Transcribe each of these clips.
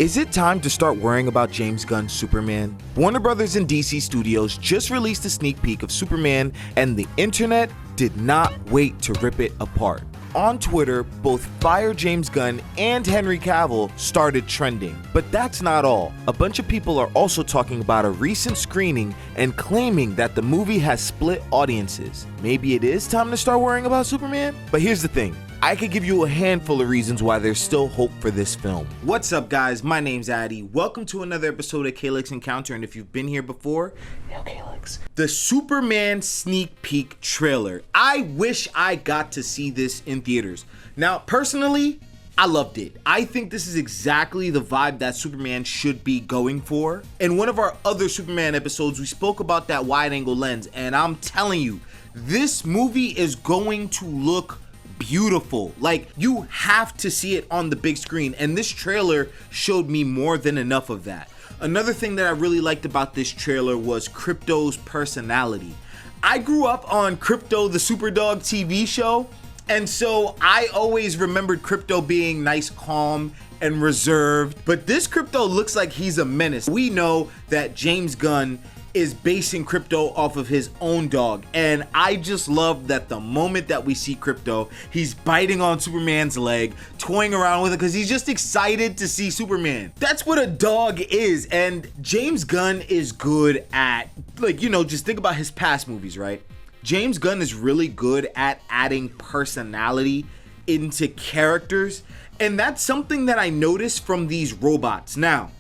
Is it time to start worrying about James Gunn's Superman? Warner Brothers and DC Studios just released a sneak peek of Superman, and the internet did not wait to rip it apart. On Twitter, both Fire James Gunn and Henry Cavill started trending. But that's not all. A bunch of people are also talking about a recent screening and claiming that the movie has split audiences. Maybe it is time to start worrying about Superman? But here's the thing. I could give you a handful of reasons why there's still hope for this film. What's up, guys? My name's Addy. Welcome to another episode of Kaylex Encounter, and if you've been here before, yo, Kaylex. The Superman sneak peek trailer. I wish I got to see this in theaters. Now, personally, I loved it. I think this is exactly the vibe that Superman should be going for. In one of our other Superman episodes, we spoke about that wide-angle lens, and I'm telling you, this movie is going to look beautiful. Like, you have to see it on the big screen, and this trailer showed me more than enough of that. Another thing that I really liked about this trailer was Krypto's personality. I grew up on Krypto the Superdog TV show, and so I always remembered Krypto being nice, calm, and reserved, but this Krypto looks like he's a menace. We know that James Gunn is basing Krypto off of his own dog, and I just love that the moment that we see Krypto, he's biting on Superman's leg, toying around with it because he's just excited to see Superman. That's what a dog is, and James Gunn is good at, just think about his past movies, right? James Gunn is really good at adding personality into characters, and that's something that I noticed from these robots. Now,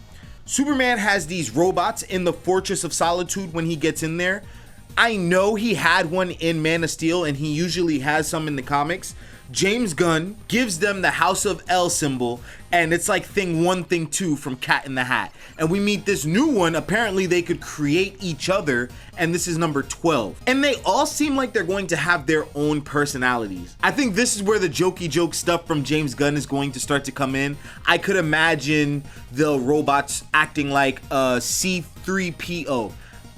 Superman has these robots in the Fortress of Solitude when he gets in there. I know he had one in Man of Steel, and he usually has some in the comics. James Gunn gives them the House of L symbol, and it's like thing 1, thing 2 from Cat in the Hat. And we meet this new one. Apparently they could create each other, and this is number 12. And they all seem like they're going to have their own personalities. I think this is where the jokey joke stuff from James Gunn is going to start to come in. I could imagine the robots acting like C3PO.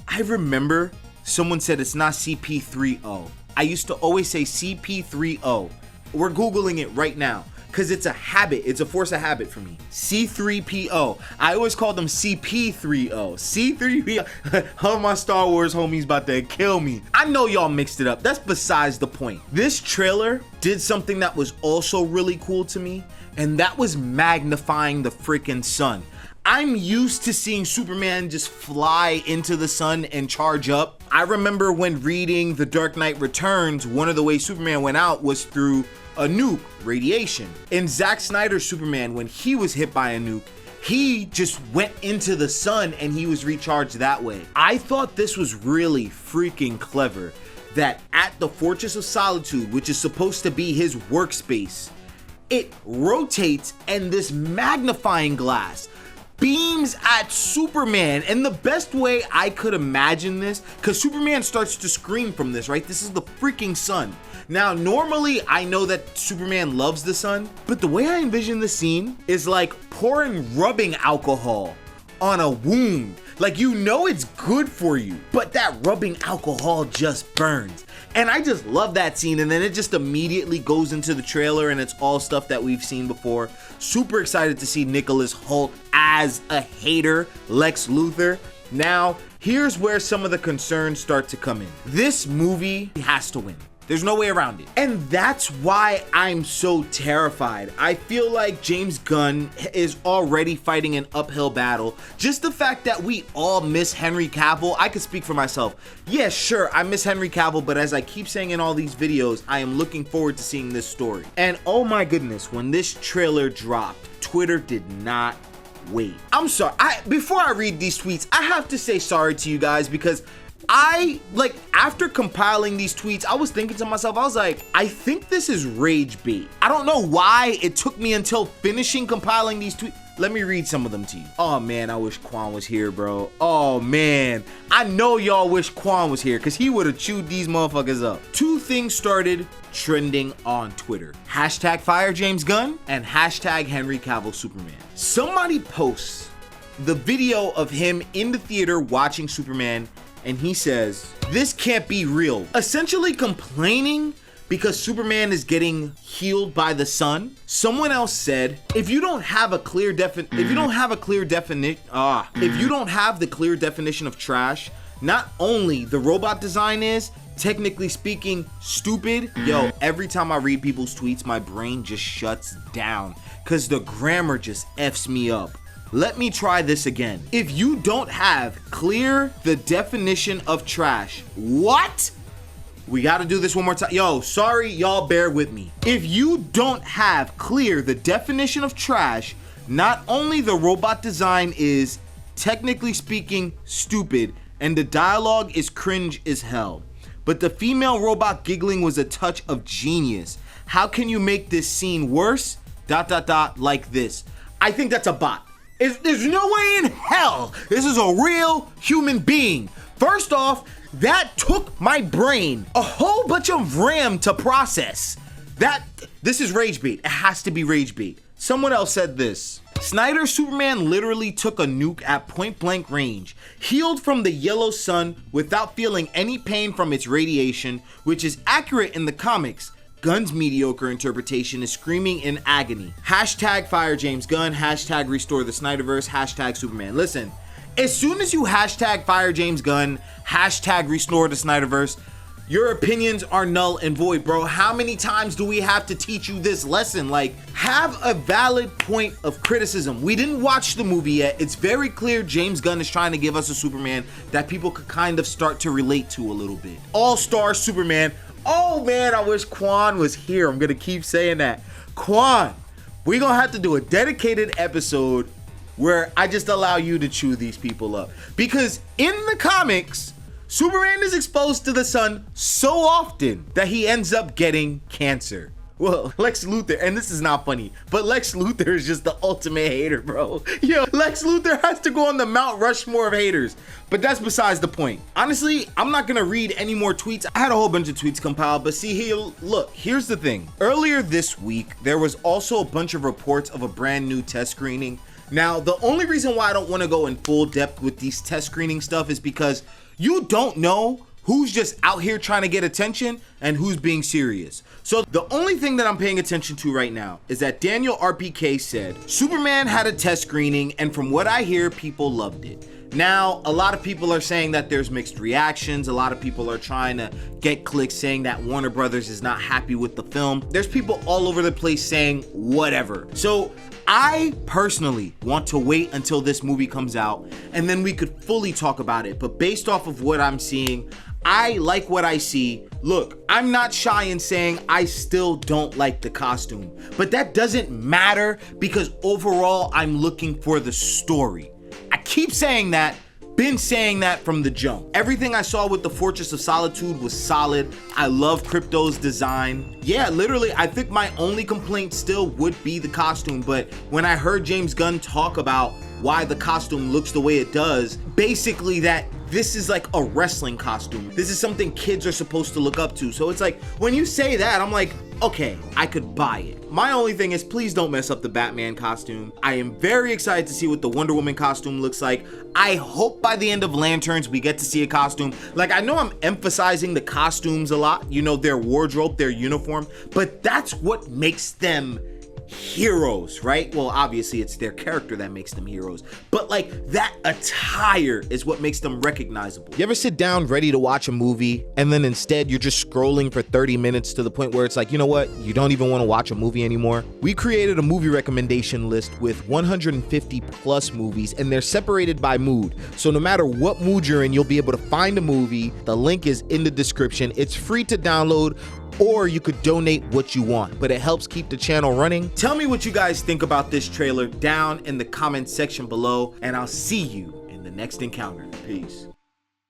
I remember someone said it's not CP3O. I used to always say CP3O. We're Googling it right now because it's a habit. It's a force of habit for me. C3PO. I always called them CP3O. C3PO. All my Star Wars homies about to kill me. I know y'all mixed it up. That's besides the point. This trailer did something that was also really cool to me, and that was magnifying the freaking sun. I'm used to seeing Superman just fly into the sun and charge up. I remember when reading The Dark Knight Returns, one of the ways Superman went out was through a nuke, radiation. In Zack Snyder's Superman, when he was hit by a nuke, he just went into the sun and he was recharged that way. I thought this was really freaking clever, that at the Fortress of Solitude, which is supposed to be his workspace, it rotates and this magnifying glass beams at Superman. And the best way I could imagine this, because Superman starts to scream from this, right? This is the freaking sun. Now, normally I know that Superman loves the sun, but the way I envision the scene is like pouring rubbing alcohol on a wound. Like, you know it's good for you, but that rubbing alcohol just burns. And I just love that scene, and then it just immediately goes into the trailer, and it's all stuff that we've seen before. Super excited to see Nicholas Hoult as a hater, Lex Luthor. Now, here's where some of the concerns start to come in. This movie has to win. There's no way around it. And that's why I'm so terrified. I feel like James Gunn is already fighting an uphill battle. Just the fact that we all miss Henry Cavill, I could speak for myself. Yeah, sure, I miss Henry Cavill, but as I keep saying in all these videos, I am looking forward to seeing this story. And oh my goodness, when this trailer dropped, Twitter did not wait. I'm sorry, before I read these tweets, I have to say sorry to you guys, because after compiling these tweets, I was thinking to myself, I was like, I think this is rage bait. I don't know why it took me until finishing compiling these tweets. Let me read some of them to you. Oh man, I wish Quan was here, bro. Oh man, I know y'all wish Quan was here because he would have chewed these motherfuckers up. 2 things started trending on Twitter. Hashtag Fire James Gunn and hashtag Henry Cavill Superman. Somebody posts the video of him in the theater watching Superman, and he says, "This can't be real," essentially complaining because Superman is getting healed by the sun. Someone else said, if you don't have the clear definition of trash, not only the robot design is, technically speaking, stupid. Yo, every time I read people's tweets, my brain just shuts down because the grammar just F's me up. Let me try this again. If you don't have clear the definition of trash, what? We gotta do this one more time. Yo, sorry, y'all bear with me. If you don't have clear the definition of trash, not only the robot design is, technically speaking, stupid, and the dialogue is cringe as hell, but the female robot giggling was a touch of genius. How can you make this scene worse? ... like this. I think that's a bot. There's no way in hell this is a real human being. First off, that took my brain a whole bunch of RAM to process. This is rage bait. It has to be rage bait. Someone else said this. Snyder's Superman literally took a nuke at point blank range, healed from the yellow sun without feeling any pain from its radiation, which is accurate in the comics. Gunn's mediocre interpretation is screaming in agony. Hashtag fire James Gunn, hashtag restore the Snyderverse, hashtag Superman. Listen, as soon as you hashtag fire James Gunn, hashtag restore the Snyderverse, your opinions are null and void, bro. How many times do we have to teach you this lesson? Like, have a valid point of criticism. We didn't watch the movie yet. It's very clear James Gunn is trying to give us a Superman that people could kind of start to relate to a little bit. All-star Superman. Oh man, I wish Quan was here. I'm gonna keep saying that. Quan, we're gonna have to do a dedicated episode where I just allow you to chew these people up. Because in the comics, Superman is exposed to the sun so often that he ends up getting cancer. Well, Lex Luthor, and this is not funny, but Lex Luthor is just the ultimate hater, bro. Yo, Lex Luthor has to go on the Mount Rushmore of haters, but that's besides the point. Honestly, I'm not gonna read any more tweets. I had a whole bunch of tweets compiled, but see here, look, here's the thing. Earlier this week, there was also a bunch of reports of a brand new test screening. Now, the only reason why I don't wanna go in full depth with these test screening stuff is because you don't know who's just out here trying to get attention and who's being serious. So the only thing that I'm paying attention to right now is that Daniel RPK said Superman had a test screening, and from what I hear, people loved it. Now, a lot of people are saying that there's mixed reactions. A lot of people are trying to get clicks saying that Warner Brothers is not happy with the film. There's people all over the place saying whatever. So I personally want to wait until this movie comes out and then we could fully talk about it. But based off of what I'm seeing, I like what I see. Look, I'm not shy in saying I still don't like the costume, but that doesn't matter because overall I'm looking for the story. I keep saying that, been saying that from the jump. Everything I saw with the Fortress of Solitude was solid. I love Crypto's design. Yeah, literally, I think my only complaint still would be the costume, but when I heard James Gunn talk about why the costume looks the way it does, basically that this is like a wrestling costume. This is something kids are supposed to look up to. So it's like, when you say that, I'm like, okay, I could buy it. My only thing is, please don't mess up the Batman costume. I am very excited to see what the Wonder Woman costume looks like. I hope by the end of Lanterns, we get to see a costume. Like, I know I'm emphasizing the costumes a lot, you know, their wardrobe, their uniform, but that's what makes them heroes, right? Well, obviously it's their character that makes them heroes, but like that attire is what makes them recognizable. You ever sit down ready to watch a movie and then instead you're just scrolling for 30 minutes to the point where it's like, you know what, you don't even want to watch a movie anymore? We created a movie recommendation list with 150 plus movies, and they're separated by mood, so no matter what mood you're in, you'll be able to find a movie. The link is in the description. It's free to download, or you could donate what you want, but it helps keep the channel running. Tell me what you guys think about this trailer down in the comment section below, and I'll see you in the next encounter. Peace.